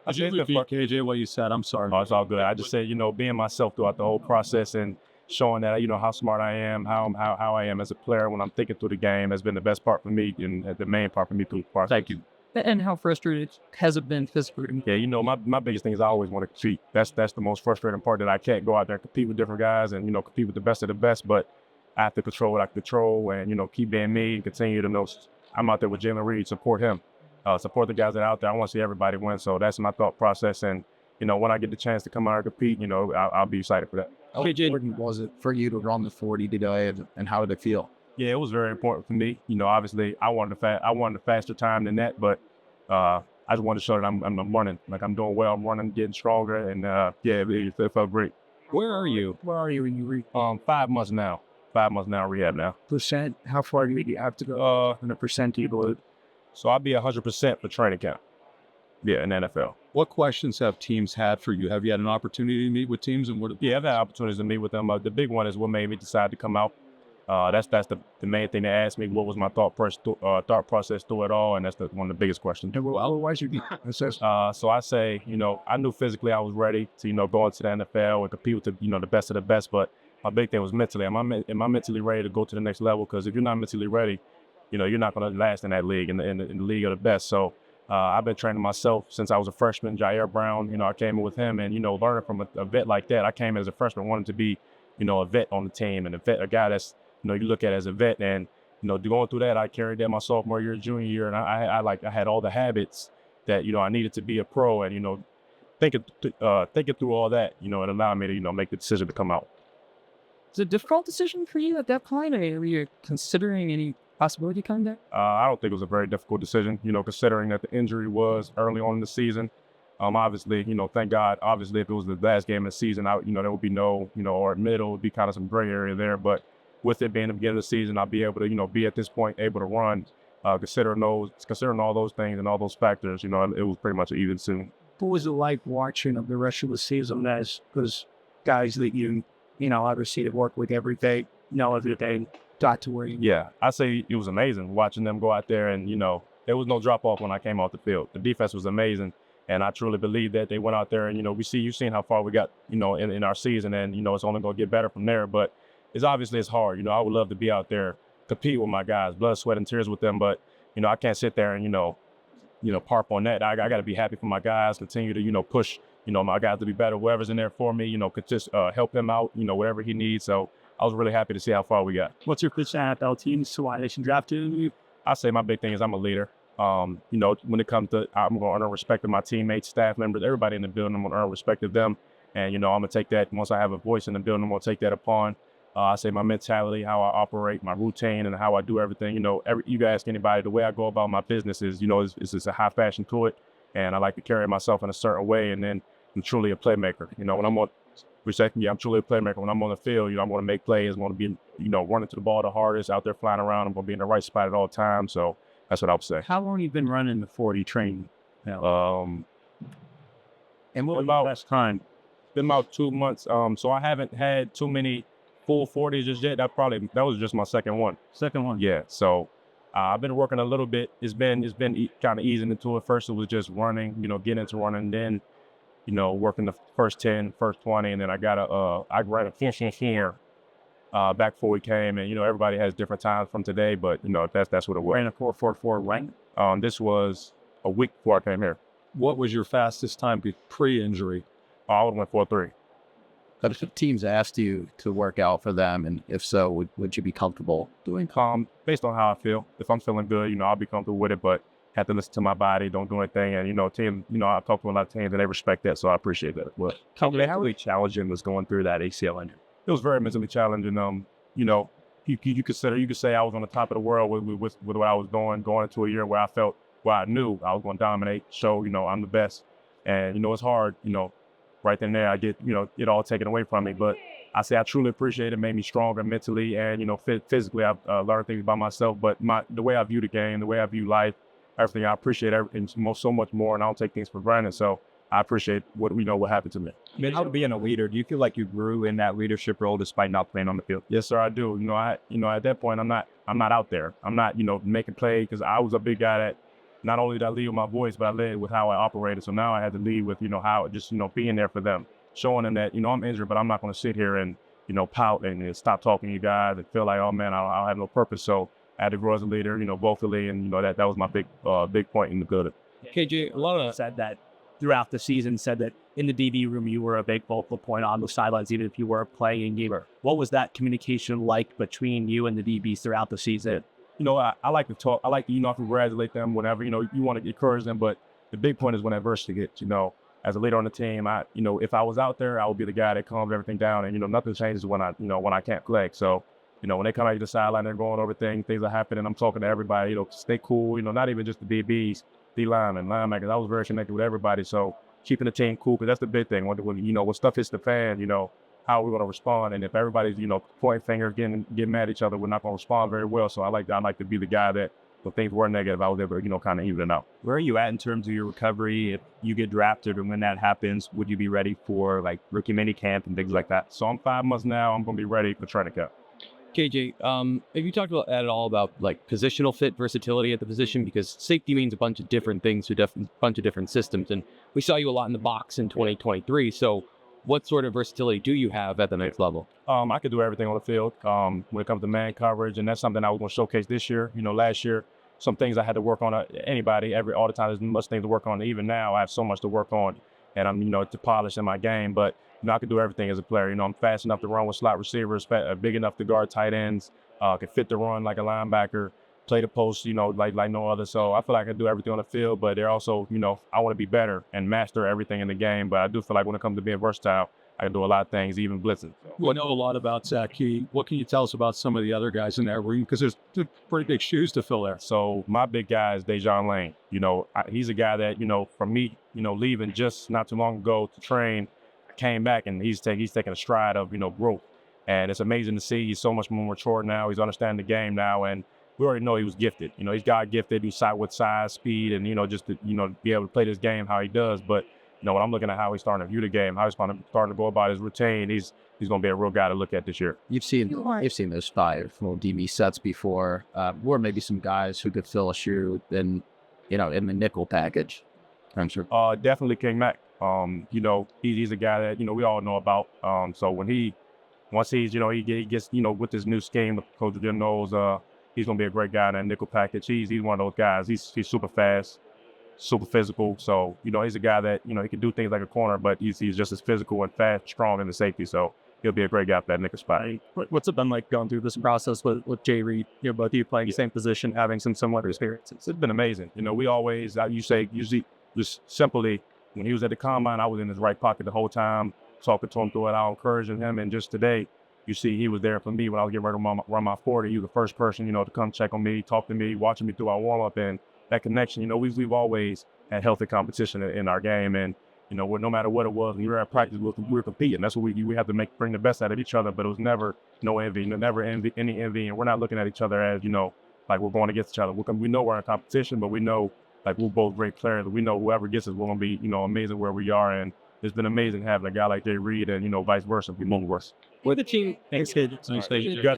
Did you repeat, KJ, what you said? I'm sorry. Oh, it's all good. I just said, being myself throughout the whole process and showing that, how smart I am, how I am as a player when I'm thinking through the game has been the best part for me and the main part for me through the process. Thank you. And how frustrated has it been physically? Yeah, my biggest thing is I always want to compete. That's the most frustrating part, that I can't go out there and compete with different guys and, compete with the best of the best, but I have to control what I can control and, keep being me and continue to know I'm out there with Jalen Reed, support him, support the guys that are out there. I want to see everybody win. So that's my thought process. And, when I get the chance to come out and compete, I'll be excited for that. How important was it for you to run the 40 today, and how did it feel? Yeah, it was very important for me. Obviously I wanted a faster time than that, but I just wanted to show that I'm running, like I'm doing well. I'm running, getting stronger, and it felt great. Where are you? Where are you when you reach 5 months now. 5 months now, rehab now. percent? How far do you have to go? And a percent do you believe? So I'll be 100% for training camp. Yeah, in the NFL. What questions have teams had for you? Have you had an opportunity to meet with teams, and what? Yeah, I've had opportunities to meet with them. The big one is what made me decide to come out. That's the main thing they asked me. What was my thought process through it all, and that's one of the biggest questions. And why should you? So I say, I knew physically I was ready to, go into the NFL and compete with the best of the best. But my big thing was mentally. Am I mentally ready to go to the next level? Because if you're not mentally ready, you're not going to last in that league, in the league of the best. So I've been training myself since I was a freshman. Jair Brown, I came in with him, and learning from a vet like that. I came in as a freshman, wanted to be, a vet on the team, and a guy that's you look at as a vet, and going through that, I carried that my sophomore year, junior year, and I had all the habits that I needed to be a pro, and thinking through all that, it allowed me to make the decision to come out. Is it a difficult decision for you at that point? Or were you considering any possibility coming back? I don't think it was a very difficult decision, considering that the injury was early on in the season. Obviously, thank God, obviously, if it was the last game of the season, there would be no, or middle, would be kind of some gray area there. But with it being the beginning of the season, I'll be able to, be at this point able to run, considering all those things and all those factors, it was pretty much an even soon. What was it like watching the rest of the season as those guys that obviously to work with every day, every day got to where you? Yeah, I say it was amazing watching them go out there, and there was no drop off when I came off the field. The defense was amazing, and I truly believe that they went out there and you've seen how far we got in our season, and it's only going to get better from there. But it's hard. I would love to be out there, compete with my guys, blood, sweat, and tears with them, but I can't sit there and parp on that. I got to be happy for my guys, continue to push my guys to be better. Whoever's in there for me, could just help him out, whatever he needs. So I was really happy to see how far we got. What's your pitch at NFL teams? So why they should draft you? I say my big thing is I'm a leader. When it comes to, I'm going to earn respect of my teammates, staff members, everybody in the building. I'm going to earn respect of them. And, I'm going to take that, once I have a voice in the building, I'm going to take that upon. I say my mentality, how I operate, my routine, and how I do everything. You can ask anybody, the way I go about my business is, it's a high fashion to it. And I like to carry myself in a certain way. And then I'm truly a playmaker. When I'm on, I'm truly a playmaker. When I'm on the field, I'm going to make plays. I'm going to be, running to the ball the hardest, out there flying around. I'm going to be in the right spot at all times. So that's what I would say. How long have you been running the 40 training now? And what about last time? Been about 2 months. So I haven't had too many full 40s just yet. That was just my second one. Second one. Yeah. So I've been working a little bit. It's been kind of easing into it. First it was just running, getting into running, then working the first 10, first 20, and then I ran a 4 back before we came, and everybody has different times from today, but that's what it was. Ran a 4.44 rank. This was a week before I came here. What was your fastest time pre-injury? I would have went 4.3. But if teams asked you to work out for them, and if so, would you be comfortable doing? Based on how I feel. If I'm feeling good, I'll be comfortable with it, but have to listen to my body, don't do anything. And, team, I talk to a lot of teams and they respect that, so I appreciate that. But how mentally challenging was going through that ACL injury? It was very mentally challenging. You could say I was on the top of the world with what I was doing, going into a year where I knew I was going to dominate, show, I'm the best. And, it's hard, right then and there, I get, it all taken away from me. But I say I truly appreciate it. It made me stronger mentally and, physically. I've learned things about myself. But the way I view the game, the way I view life, everything, I appreciate everything so much more, and I don't take things for granted. So I appreciate what happened to me. How being a leader, do you feel like you grew in that leadership role despite not playing on the field? Yes, sir, I do. At that point, I'm not out there. I'm not, making plays, because I was a big guy that, not only did I lead with my voice, but I led with how I operated. So now I had to lead with, how just, being there for them, showing them that, I'm injured, but I'm not going to sit here and, pout and stop talking to you guys and feel like, oh man, I have no purpose. So I had to grow as a leader, vocally. And, that was my big point in the good. KJ, a lot of Said that throughout the season, said that in the DB room, you were a big focal point on the sidelines, even if you were playing in game. What was that communication like between you and the DBs throughout the season? I like to talk. I like to, congratulate them, whenever, you want to encourage them. But the big point is when adversity hits, as a leader on the team, if I was out there, I would be the guy that calms everything down. And, nothing changes when I can't play. So, when they come out to the sideline, they're going over things are happening. I'm talking to everybody, stay cool, not even just the DBs, D linemen, linebackers. I was very connected with everybody. So keeping the team cool, because that's the big thing. When stuff hits the fan, how are we going to respond? And if everybody's, pointing fingers, getting mad at each other, we're not going to respond very well. So I like to be the guy that when things were negative, I was able to, kind of even it out. Where are you at in terms of your recovery? If you get drafted and when that happens, would you be ready for like rookie mini camp and things like that? So I'm 5 months now. I'm going to be ready for training camp. KJ, have you talked at all about like positional fit, versatility at the position? Because safety means a bunch of different things to a bunch of different systems. And we saw you a lot in the box in 2023. So what sort of versatility do you have at the next level? I could do everything on the field when it comes to man coverage. And that's something I was going to showcase this year. Last year, some things I had to work on. All the time, there's much things to work on. Even now, I have so much to work on. And I'm, to polish in my game. But I can do everything as a player. I'm fast enough to run with slot receivers, big enough to guard tight ends, can fit the run like a linebacker, play the post, like no other. So I feel like I can do everything on the field, but they're also, I want to be better and master everything in the game. But I do feel like when it comes to being versatile, I can do a lot of things, even blitzing. So. We know a lot about Zach Key. What can you tell us about some of the other guys in that room? Because there's pretty big shoes to fill there. So my big guy is Dejon Lane. He's a guy that, from me, leaving just not too long ago to train, came back and he's taking a stride of, growth. And it's amazing to see. He's so much more mature now. He's understanding the game now. And we already know he was gifted. He's God gifted. He's with size, speed, and, just to, be able to play this game how he does. But, when I'm looking at how he's starting to view the game, how he's starting to go about his routine, he's going to be a real guy to look at this year. You've seen those 5 little DB sets before, or maybe some guys who could fill a shoe in the nickel package. I'm sure. Definitely King Mack. He's a guy that, we all know about. So once he gets, with this new scheme, Coach Jim knows, he's going to be a great guy in that nickel package. He's one of those guys. He's super fast, super physical. So, he's a guy that, he can do things like a corner, but he's just as physical and fast, strong in the safety. So he'll be a great guy for that nickel spot. What's it been like going through this process with Jay Reed? Both of you playing the same position, having some similar experiences. It's been amazing. We always, usually just simply, when he was at the combine, I was in his right pocket the whole time, talking to him through it out, encouraging him. And just today, you see, he was there for me when I was getting ready to run my 40. He was the first person, to come check on me, talk to me, watching me through our warm-up. And that connection, we've always had healthy competition in our game. And, no matter what it was, when we were at practice, we were competing. That's what we have to bring the best out of each other. But it was never no envy, never any envy. And we're not looking at each other as, like we're going against each other. We know we're in competition, but we know, like, we're both great players. We know whoever gets us, we're going to be, amazing where we are. And it's been amazing having a guy like Jay Reed and, vice versa. We move us. With the team, thanks, kid. You got